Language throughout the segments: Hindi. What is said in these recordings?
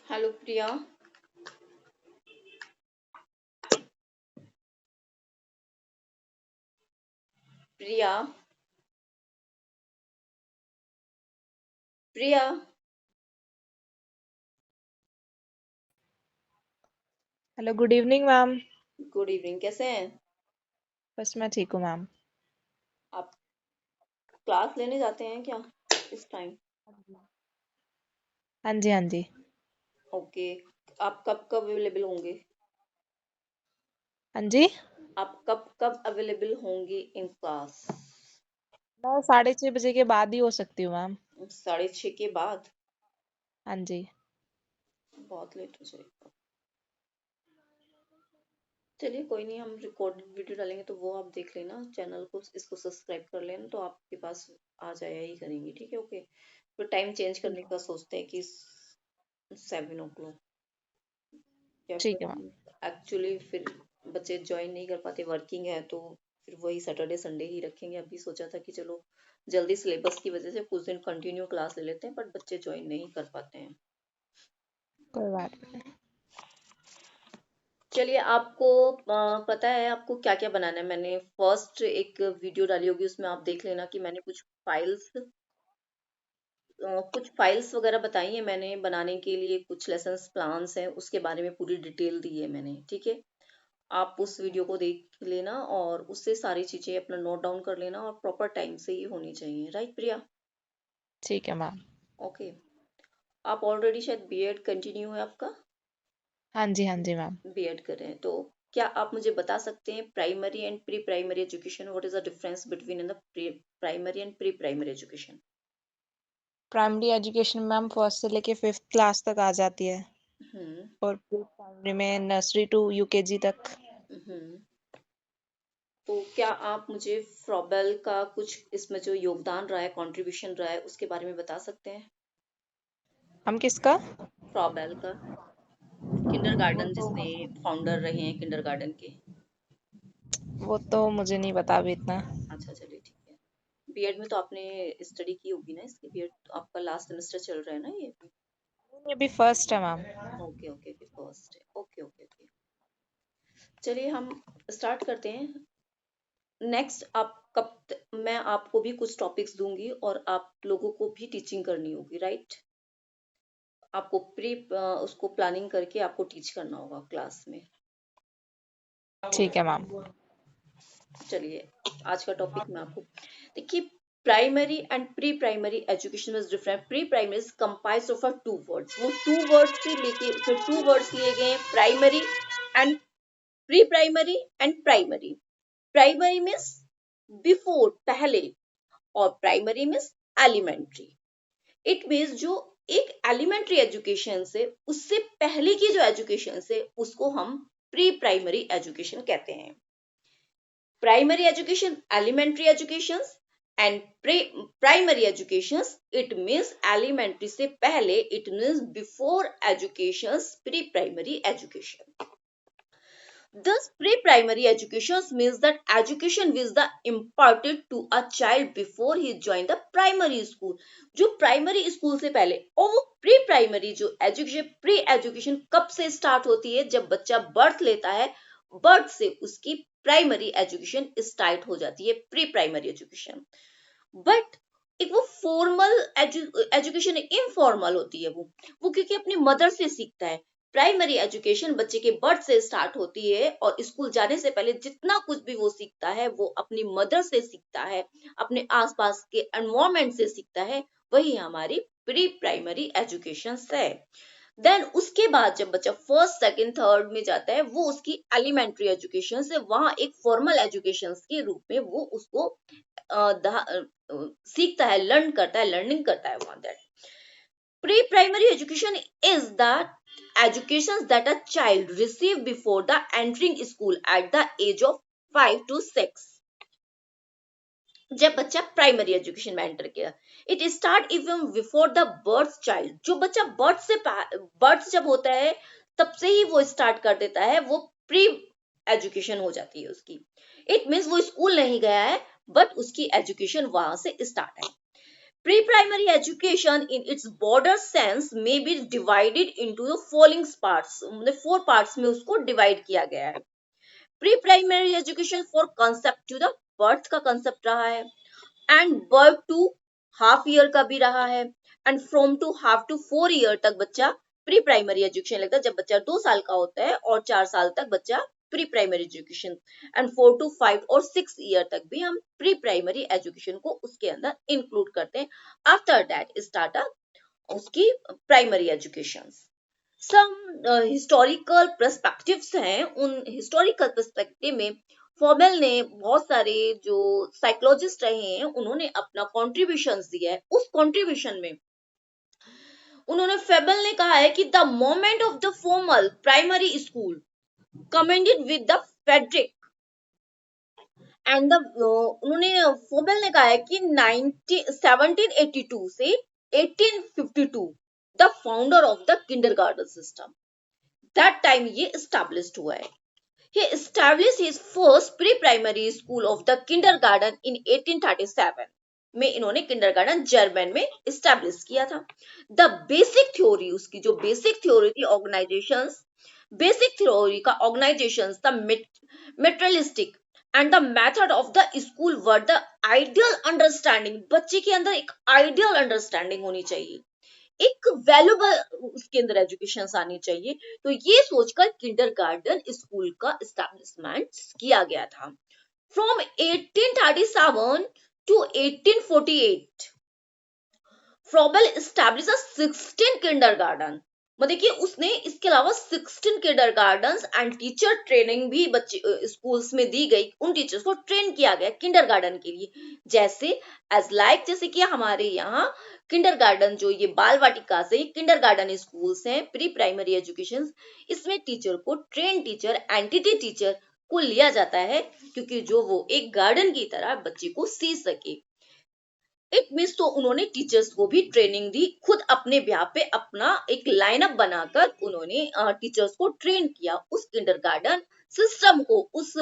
Hello Priya. Priya. Priya. Hello, good evening ma'am. Good evening, कैसे हैं बस मैं ठीक हूँ मैम। आप? क्लास लेने जाते हैं क्या इस टाइम? हाँ जी, हाँ जी। ओके। आप कब कब अवेलेबल होंगे? हाँ जी। आप कब कब अवेलेबल होंगी इन क्लास? मैं 6:30 बजे के बाद ही हो सकती हूँ मैम। 6:30 के बाद? हाँ जी। बहुत लेट हो जाएगा। चलिए कोई नहीं, हम रिकॉर्डेड वीडियो डालेंगे तो वो आप देख लेना, चैनल को इसको सब्सक्राइब कर लेना तो आपके पास आ जाया ही करेंगी। ठीक है, ओके। तो टाइम चेंज करने का सोचते हैं कि 7 o'clock, या ठीक फिर है मैम। एक्चुअली फिर बच्चे ज्वाइन नहीं कर पाते, वर्किंग है, तो फिर वही सैटरडे संडे ही रखेंगे। अभी सोचा था कि चलो जल्दी सिलेबस की वजह से कुछ दिन कंटिन्यू क्लास ले लेते हैं, बट बच्चे ज्वाइन नहीं कर पाते हैं। कोई बात नहीं। चलिए, आपको पता है आपको क्या क्या बनाना है? मैंने फर्स्ट एक वीडियो डाली होगी, उसमें आप देख लेना कि मैंने कुछ फाइल्स वगैरह बताई है मैंने बनाने के लिए, कुछ लेसन्स प्लान्स हैं, उसके बारे में पूरी डिटेल दी है मैंने। ठीक है, आप उस वीडियो को देख लेना और उससे सारी चीजें अपना नोट डाउन कर लेना, और प्रॉपर टाइम से ही होनी चाहिए। राइट प्रिया? ठीक है मैम। ओके। आप ऑलरेडी शायद बीएड कंटिन्यू है आपका? हाँ जी, हाँ जी मैम। बीएड कर रहे हैं तो क्या आप मुझे बता सकते हैं primary and pre primary education, what is the difference between in the primary and pre primary education? Primary education ma'am first से लेके 5th क्लास तक आ जाती है। हम्म। और प्री प्राइमरी में नर्सरी टू यूकेजी तक। हम्म। तो क्या आप मुझे फ्रॉबेल का कुछ इसमें जो योगदान रहा है, कंट्रीब्यूशन रहा है, उसके बारे में बता सकते हैं? हम किसका? फ्रॉबेल का, वो किंडरगार्टन तो जिसने फाउंडर रहे हैं किंडरगार्टन के। वो तो मुझे नहीं पता अभी इतना। अच्छा, चलिए ठीक है। बीएड में तो आपने स्टडी की होगी ना इसकी? बीएड आपका लास्ट सेमेस्टर चल रहा है ना ये? ये अभी फर्स्ट है ma'am. Okay okay okay, first है। Okay okay okay. चलिए हम स्टार्ट करते हैं। नेक्स्ट आप मैं आपको भी कुछ टॉपिक्स दूंगी और आप लोगों को भी टीचिंग करनी होगी, राइट? आपको उसको प्लानिंग करके आपको टीच करना होगा क्लास में। ठीक है मैम। चलिए, आज का टॉपिक मैं आपको, देखिए, primary and pre primary education is different. Pre primary is comprised of two words, वो टू वर्ड्स से लेके फिर टू वर्ड्स लिए गए हैं, primary and pre primary and primary. Primary means before, पहले, और primary means elementary. It means जो एक एलिमेंट्री एजुकेशन से उससे पहले की जो एजुकेशन से उसको हम प्री प्राइमरी एजुकेशन कहते हैं। Primary education, elementary educations, and primary educations, it means elementary से पहले, it means before educations, pre-primary education. Thus, pre-primary education means that education which the imparted to a child before he joined the primary school. जो primary school से पहले, और वो pre-primary जो education, pre-education कब से start होती है? जब बच्चा birth लेता है, birth से उसकी प्राइमरी एजुकेशन स्टार्ट हो जाती है, प्री प्राइमरी एजुकेशन। बट एक वो फॉर्मल एजुकेशन इनफॉर्मल होती है, वो क्योंकि अपनी मदर से सीखता है। प्राइमरी एजुकेशन बच्चे के बर्थ से स्टार्ट होती है और स्कूल जाने से पहले जितना कुछ भी वो सीखता है वो अपनी मदर से सीखता है, अपने आसपास के एनवायरमेंट से सीखता है। वही हमारी प्री प्राइमरी एजुकेशन है। देन उसके बाद जब बच्चा फर्स्ट सेकंड थर्ड में जाता है, वो उसकी एलिमेंट्री एजुकेशन से वहां एक फॉर्मल एजुकेशन के रूप में वो उसको सीखता है, लर्निंग करता है वहां। That pre primary education is the education that a child receive before the entering school at the age of 5 to 6। जब बच्चा प्राइमरी एजुकेशन में एंटर किया, it start even before the birth child. जो बच्चा बर्थ जब होता है तब से ही वो स्टार्ट कर देता है, वो प्री एजुकेशन हो जाती है उसकी। इट मीन्स वो स्कूल नहीं गया है बट उसकी एजुकेशन वहां से स्टार्ट है। Pre-primary education in its broader sense may be divided into the following parts, मतलब 4 parts में उसको divide किया गया है. Pre-primary education for concept to the birth का concept रहा है, and birth to half year का भी रहा है, and from to half to 4 year तक बच्चा प्री प्राइमरी एजुकेशन लगता है, जब बच्चा 2 साल का होता है, और 4 साल तक बच्चा pre primary education, and 4 to 5 और 6 ईयर तक भी हम प्री प्राइमरी एजुकेशन को उसके अंदर इंक्लूड करते हैं. आफ्टर दैट स्टार्ट उसकी primary education. Some historical perspectives हैं. उन हिस्टोरिकल पर्सपेक्टिव में फॉर्मेल ने बहुत सारे जो साइकोलॉजिस्ट रहे हैं उन्होंने अपना कॉन्ट्रीब्यूशन दिया है. उस कॉन्ट्रीब्यूशन में उन्होंने फेबल ने कहा है कि the moment of the formal primary school commended with the Frederick and the उन्होंने फेबल ने कहा है कि 1782 से 1852 the founder of the kindergarten system, that time ये एस्टैब्लिश्ड हुआ है. He established his first pre-primary school of the kindergarten in 1837 में इन्होंने किंडरगार्टन जर्मन में एस्टैब्लिश किया था. द बेसिक थ्योरी, उसकी जो बेसिक थ्योरी थी ऑर्गेनाइजेशंस, बेसिक थ्योरी का organisations, the materialistic and the method of the school were the ideal understanding. बच्चे के अंदर एक आइडियल अंडरस्टैंडिंग होनी चाहिए, एक वैल्यूबल उसके अंदर एजुकेशन आनी चाहिए. तो ये सोचकर किंडरगार्टन स्कूल का एस्टैब्लिशमेंट किया गया था. From 1837 to 1848 Froebel establish 16 kindergarten. देखिए उसने इसके अलावा 16 किंडरगार्टन्स एंड टीचर ट्रेनिंग भी बच्चे स्कूल्स में दी गई. उन टीचर्स को ट्रेन किया गया किंडरगार्टन के लिए, जैसे कि हमारे यहाँ किंडरगार्टन जो ये बाल वाटिका से किंडरगार्टन स्कूल्स हैं प्री प्राइमरी एजुकेशन, इसमें टीचर को ट्रेन टीचर एंटिटी टीचर को लिया जाता है क्योंकि जो वो एक गार्डन की तरह बच्चे को सीख सके. इट मीन्स तो उन्होंने टीचर्स को भी ट्रेनिंग दी, खुद अपने ब्याह पे अपना एक लाइनअप बनाकर उन्होंने टीचर्स को ट्रेन किया. उस किंडरगार्टन सिस्टम को, उस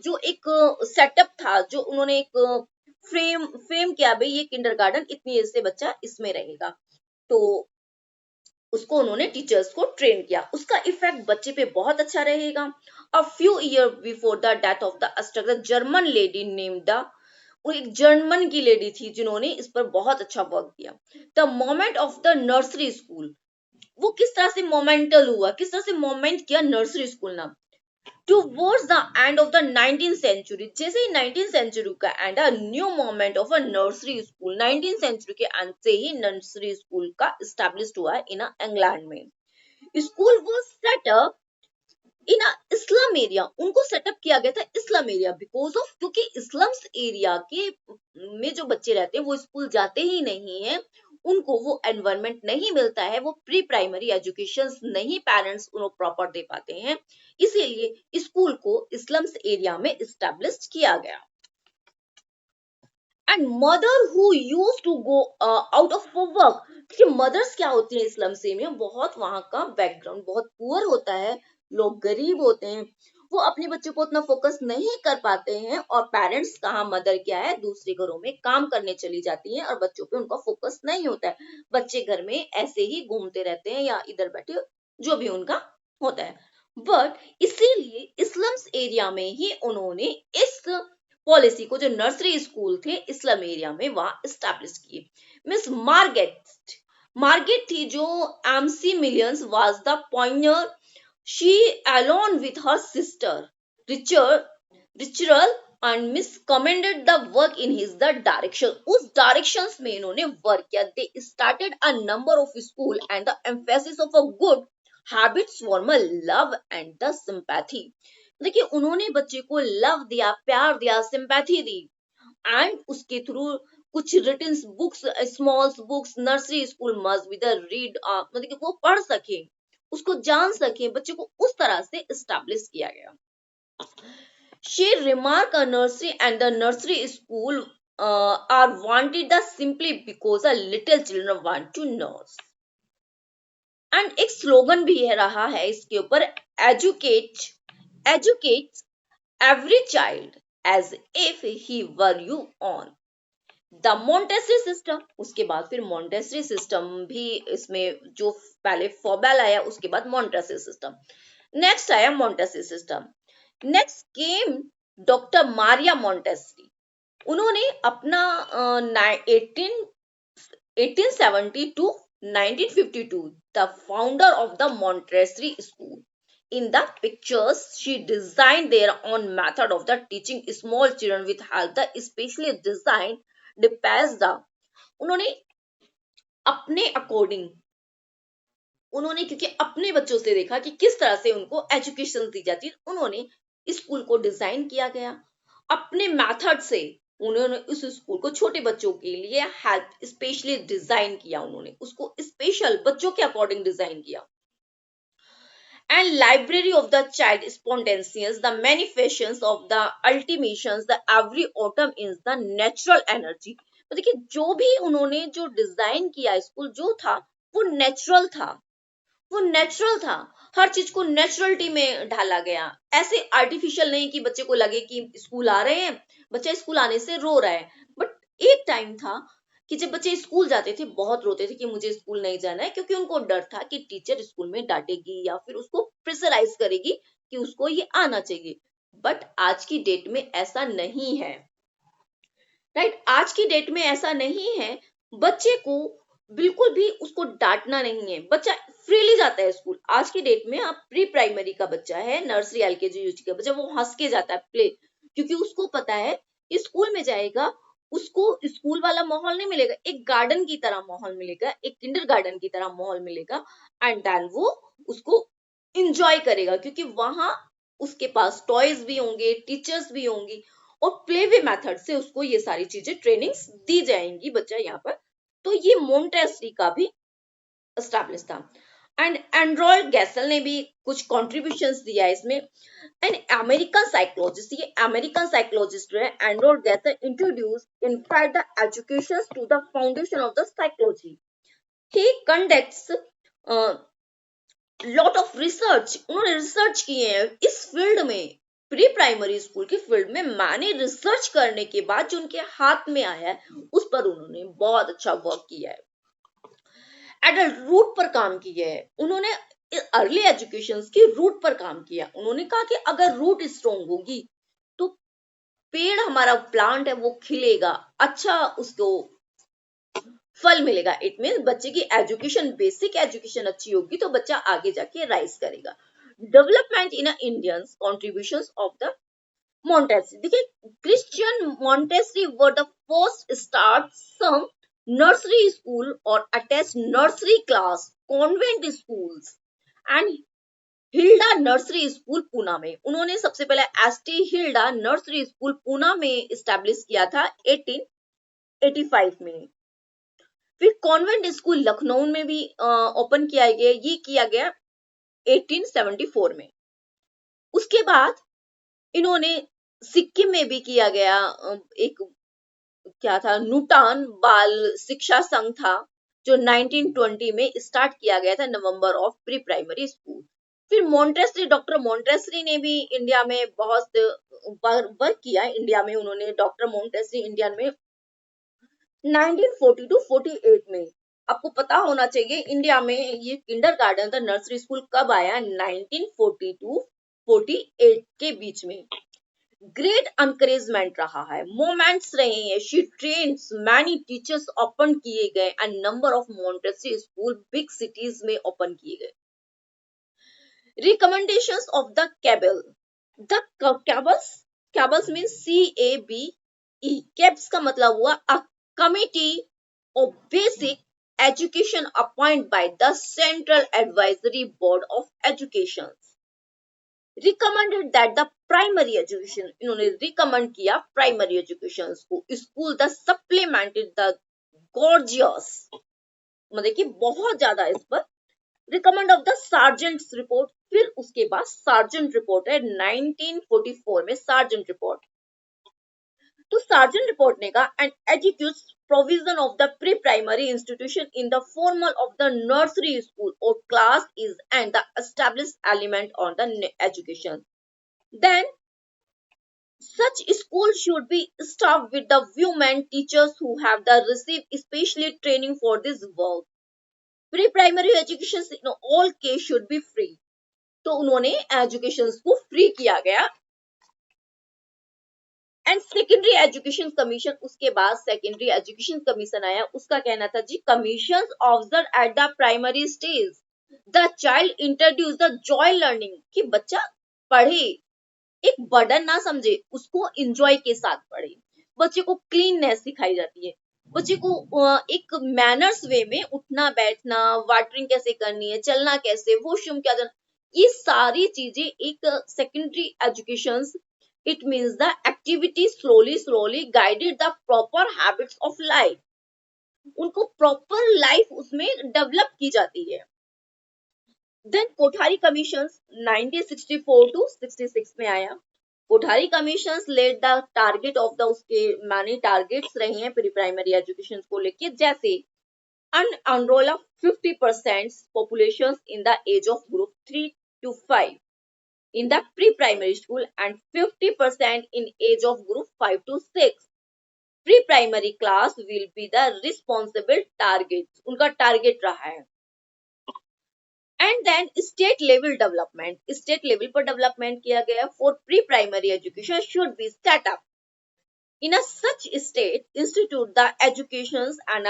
जो एक सेटअप था, जो उन्होंने एक फ्रेम किया, भाई ये किंडरगार्टन इतनी एज से बच्चा इसमें रहेगा, तो उसको उन्होंने टीचर्स को ट्रेन किया. उसका इफेक्ट बच्चे पे बहुत अच्छा रहेगा. A few year before the death of the Aster, German lady named the, वो एक जर्मन की लेडी थी जिन्होंने इस पर बहुत अच्छा वर्क किया. The moment of the nursery school, वो किस तरह से मोमेंटल हुआ, किस तरह से मोमेंट किया नर्सरी स्कूल नाम. Towards the end of the 19th century, जैसे ही 19th सेंचुरी का end, a new moment of a nursery school, 19th century के एंड से ही नर्सरी स्कूल का एस्टैब्लिश्ड हुआ है इन इंग्लैंड में. School was set up in Islam area, उनको सेटअप किया गया था इस्लाम एरिया बिकॉज ऑफ, क्योंकि इस्लाम्स एरिया के में जो बच्चे रहते हैं वो स्कूल जाते ही नहीं है, उनको वो एनवायरनमेंट नहीं मिलता है, वो प्री प्राइमरी एजुकेशन नहीं पेरेंट्स उनको प्रॉपर दे पाते हैं, इसीलिए स्कूल को इस्लाम्स एरिया में एस्टैब्लिश किया गया. And mother who used to go out of work, क्योंकि मदर्स क्या होती है इस्लाम से में, बहुत वहां का बैकग्राउंड बहुत पुअर होता है, लोग गरीब होते हैं, वो अपने बच्चों को उतना फोकस नहीं कर पाते हैं, और पेरेंट्स कहाँ, मदर क्या है दूसरे घरों में काम करने चली जाती हैं और बच्चों पे उनका फोकस नहीं होता है, बच्चे घर में ऐसे ही घूमते रहते हैं या इधर बैठे जो भी उनका होता है. बट इसीलिए इस्लाम्स एरिया में ही उन्होंने इस पॉलिसी को, जो नर्सरी स्कूल थे इस्लाम एरिया में, वहां एस्टैब्लिश किए. मिस मार्गेट थी जो MC millions was the Pioneer. She along with her sister Richard and Miss commended the work in his the direction. उस directions में इन्होंने work किया. They started a number of school and the emphasis of a good habits formal love and the sympathy. देखिए उन्होंने बच्चे को लव दिया, प्यार दिया, सिंपैथी दी, एंड उसके थ्रू कुछ written books, small books, nursery school must be the read, मतलब कि वो पढ़ सके, उसको जान सके, बच्चे को उस तरह से एस्टैब्लिश किया गया. She remarked a nursery and the nursery school are wanted the simply because a little children want to nurse. And एक स्लोगन भी रहा है इसके ऊपर, educate every child as if he were your own. The Montessori system, उसके बाद फिर मोंटेसरी सिस्टम भी इसमें, जो पहले फॉबेल आया उसके बाद मोंटेसरी सिस्टम, नेक्स्ट आया मोंटेसरी सिस्टम। नेक्स्ट केम डॉक्टर मारिया मोंटेसरी। उन्होंने अपना 1870 to 1952, the founder of the Montessori school. In the pictures, she designed their own method of the teaching small children with help. The specially designed depicts the, उन्होंने अपने अकॉर्डिंग, उन्होंने क्योंकि अपने बच्चों से देखा कि किस तरह से उनको एजुकेशन दी जाती है, उन्होंने स्कूल को डिजाइन किया गया अपने मेथड से। उन्होंने उस स्कूल को छोटे बच्चों के लिए हेल्प स्पेशली डिजाइन किया, उन्होंने उसको स्पेशल बच्चों के अकॉर्डिंग डिजाइन किया। And library of the child spontaneous, the manifestations of the ultimations, the every autumn is the natural energy। तो देखिए जो भी उन्होंने जो डिजाइन किया स्कूल जो था वो नेचुरल था, वो नेचुरल था, हर चीज को नेचुरलिटी में ढाला गया, ऐसे आर्टिफिशियल नहीं कि बच्चे को लगे कि स्कूल आ रहे हैं, बच्चा स्कूल आने से रो रहा है। बट एक टाइम था कि जब बच्चे स्कूल जाते थे बहुत रोते थे कि मुझे स्कूल नहीं जाना है, क्योंकि उनको डर था कि टीचर स्कूल में डांटेगी या फिर उसको प्रेशराइज करेगी कि उसको ये आना चाहिए। बट आज की डेट में ऐसा नहीं है, राइट? आज की डेट में ऐसा नहीं है, बच्चे को बिल्कुल भी उसको डांटना नहीं है, बच्चा फ्रीली जाता है स्कूल। आज की डेट में आप प्री प्राइमरी का बच्चा है, नर्सरी एलकेजी यूजी का बच्चा, वो हंस के जाता है प्ले, क्योंकि उसको पता है कि स्कूल में जाएगा उसको स्कूल वाला माहौल नहीं मिलेगा, एक गार्डन की तरह माहौल मिलेगा, एक किंडर गार्डन की तरह माहौल मिलेगा, एंड देन वो उसको इंजॉय करेगा, क्योंकि वहां उसके पास टॉयज भी होंगे, टीचर्स भी होंगी, और प्ले वे मेथड से उसको ये सारी चीजें ट्रेनिंग्स दी जाएंगी बच्चा यहाँ पर। तो ये मोंटेसरी का भी एस्टैब्लिश था। एंड एंड्रॉयड गैसल ने भी कुछ कॉन्ट्रीब्यूशंस दिया इसमें। एंड अमेरिकन साइकोलॉजिस्ट, ये अमेरिकन साइकोलॉजिस्ट है Android Gesell, introduce in fact the education to the foundation of the psychology. He conducts lot of research, उन्होंने रिसर्च किए हैं इस फील्ड में, प्री प्राइमरी स्कूल के फील्ड में। मैंने रिसर्च करने के बाद जो उनके हाथ में आया है उस पर उन्होंने बहुत अच्छा वर्क किया है, एडल्ट रूट पर काम किया है उन्होंने, अर्ली एजुकेशन की रूट पर काम किया। उन्होंने कहा कि अगर रूट स्ट्रॉन्ग होगी तो पेड़, हमारा प्लांट है वो खिलेगा, अच्छा उसको फल मिलेगा। इट मीन बच्चे की एजुकेशन, बेसिक एजुकेशन अच्छी होगी तो बच्चा आगे जाके राइज करेगा। Development in Indians contributions of the Montessori, देखिए Christian Montessori were the first start some nursery school और attach nursery class convent schools and Hilda nursery school Poona में। उन्होंने सबसे पहले ST Hilda nursery school Poona में इस्टेब्लिश किया था 1885 में। फिर कॉन्वेंट स्कूल लखनऊ में भी ओपन किया गया, ये किया गया 1874 में। उसके बाद इन्होंने सिक्किम में भी किया गया, एक क्या था, नूटान बाल शिक्षा संघ था जो 1920 में स्टार्ट किया गया था, November of pre primary school. फिर मोंटेसरी, डॉक्टर मोंटेसरी ने भी इंडिया में बहुत वर्क किया। इंडिया में उन्होंने, डॉक्टर मोंटेसरी इंडिया में 1940 टू 48 में, आपको पता होना चाहिए इंडिया में ये किंडर गार्डन था, नर्सरी स्कूल कब आया, 1940 टू 48 के बीच में। ग्रेट एनकरेजमेंट रहा है, मोमेंट्स रहे हैं, she trains many teachers open किए गए and number of Montessori school big cities में ओपन किए गए। Recommendations of the cable, the cables, cables mean CABE, cabs का मतलब हुआ a committee of basic education appoint by the central advisory board of education, recommended that the primary education, इन्होंने रिकमेंड किया प्राइमरी एजुकेशन को, school the supplemented the gorgeous, मतलब कि बहुत ज्यादा इस पर recommend of the sergeants report. फिर उसके बाद सार्जेंट रिपोर्ट है 1944 में, सार्जेंट रिपोर्ट। तो सार्जेंट रिपोर्ट ने कहा and educates provision of the pre-primary institution in the formal of the nursery school or class is and the established element on the education. Then Such schools should be staffed with the women teachers who have the received specially training for this work. Pre-primary education in all case should be free. तो उन्होंने एजुकेशन को फ्री किया गया. एंड सेकेंडरी एजुकेशन कमीशन, उसके बाद सेकेंडरी एजुकेशन कमीशन आया. उसका कहना था जी, commission observe at the primary stage the child introduce the joy learning, कि बच्चा पढ़े, एक बर्डन ना समझे, उसको इंजॉय के साथ पढ़े. बच्चे को क्लीननेस सिखाई जाती है, बच्चे को एक मैनर्स वे में उठना बैठना, वाटरिंग कैसे करनी है, चलना कैसे, वॉशरूम क्या जाना, ये सारी चीजें एक secondary education. It means the activity slowly guided the proper habits of life. उनको प्रॉपर लाइफ उसमें डेवलप की जाती है. देन कोठारी कमीशन 1964 टू 66 में आया. Kothari commission let the target of the, उसके मैनी टारगेट्स रहे हैं प्री प्राइमरी एजुकेशन को लेके, जैसे enrol of 50% population in the age of group 3 to 5 in the pre-primary school and 50% in age of group 5 to 6. Pre-primary class will be the responsible target. उनका टारगेट रहा है. And then state level development, state level पर डेवलपमेंट किया गया. For pre primary education should be set up in a such state institute the education and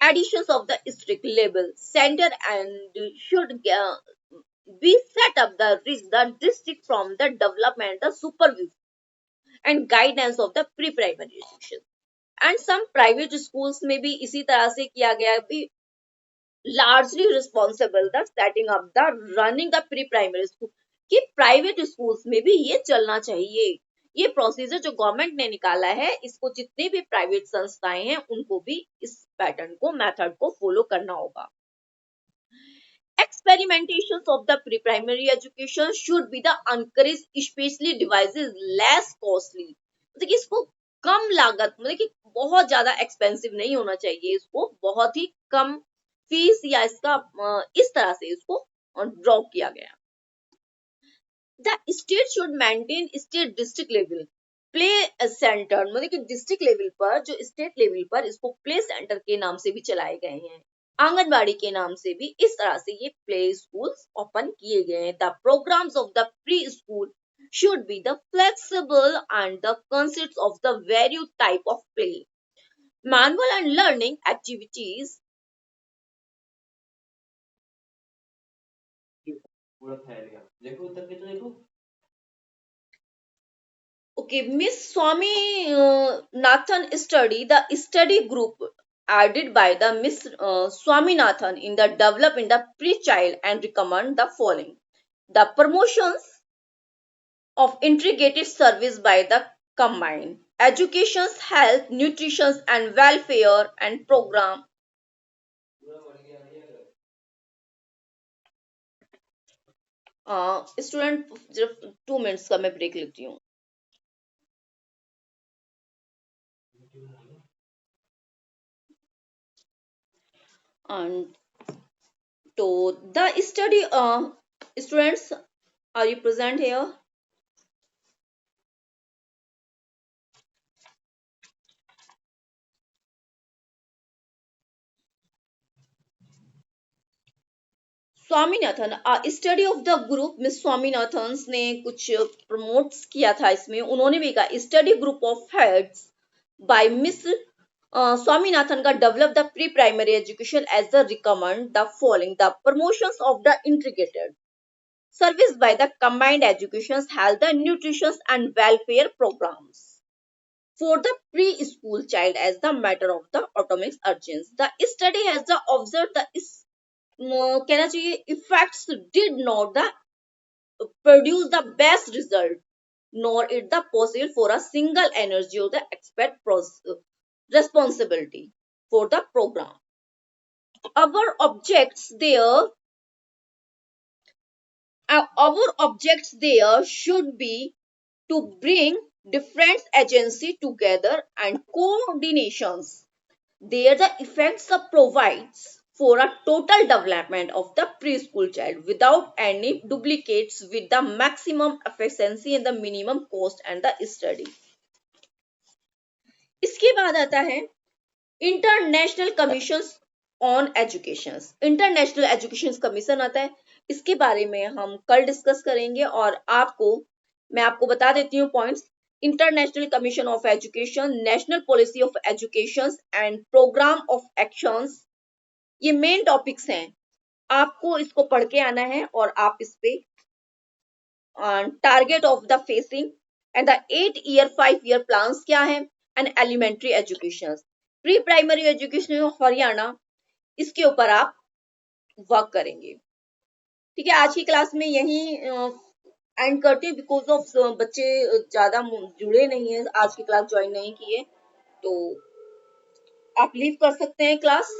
additions of the strict level center and should be set up the reach the district from the development, the supervision and guidance of the pre-primary education. And some private schools में भी इसी तरह से किया गया भी, largely responsible the setting up the running the pre-primary school, कि प्राइवेट स्कूल्स में भी ये चलना चाहिए. ये प्रोसीजर जो गवर्नमेंट ने निकाला है, इसको जितने भी प्राइवेट संस्थाएं हैं उनको भी इस पैटर्न को, मेथड को फॉलो करना होगा. Experimentations of the pre-primary education should be the encouraged, especially devices less costly. मतलब कि इसको कम लागत, मतलब कि बहुत ज्यादा एक्सपेंसिव नहीं होना चाहिए, इसको बहुत ही कम फीस या इसका इस तरह से इसको ड्रॉ किया गया. The state should maintain state district level play centre, मतलब कि डिस्ट्रिक्ट लेवल पर, जो स्टेट लेवल पर इसको प्ले सेंटर के नाम से भी चलाए गए हैं, आंगनबाड़ी के नाम से भी इस तरह से ये प्ले स्कूल्स ओपन किए गए हैं. The programmes of the pre school should be the flexible and the consists of the various type of play, manual and learning activities. Okay, Miss Swami Nathan study, the study group added by the Miss Swaminathan in the develop in the pre-child and recommend the following: the promotions of integrated service by the combined education, health, nutrition and welfare and program. Student सिर्फ 2 मिनट्स का मैं ब्रेक लेती हूँ. And तो the study students, are you present here? Swaminathan, study of the group, miss Swaminathan ने कुछ प्रमोट्स किया था इसमें. उन्होंने भी कहा study group of heads by miss Swaminathan का develop the pre primary education as the recommend the following: the promotions of the integrated service by the combined education, health and nutrition and welfare programs for the preschool child as the matter of the atomic urgence. The study has the observed the कहना चाहिए effects did not the produce the best result, nor it the possible for a single energy or the expert responsibility for the program. Our objects there should be to bring different agency together and coordinations. There the effects of provides for a total development of the preschool child without any duplicates with the maximum efficiency and the minimum cost and the study. इसके बाद आता है international commission on education. International education commission आता है, इसके बारे में हम कल डिस्कस करेंगे. और मैं आपको बता देती हूँ points. International commission of education, national policy of education and programme of actions, ये मेन टॉपिक्स हैं. आपको इसको पढ़ के आना है और आप इस पे target of the facing and the 8 year 5 year plans क्या है, and elementary education, pre primary education of Haryana, इसके ऊपर आप वर्क करेंगे. ठीक है, आज की क्लास में यही एंड करते हैं, बिकॉज ऑफ बच्चे ज्यादा जुड़े नहीं है, आज की क्लास ज्वाइन नहीं किए, तो आप लीव कर सकते हैं क्लास.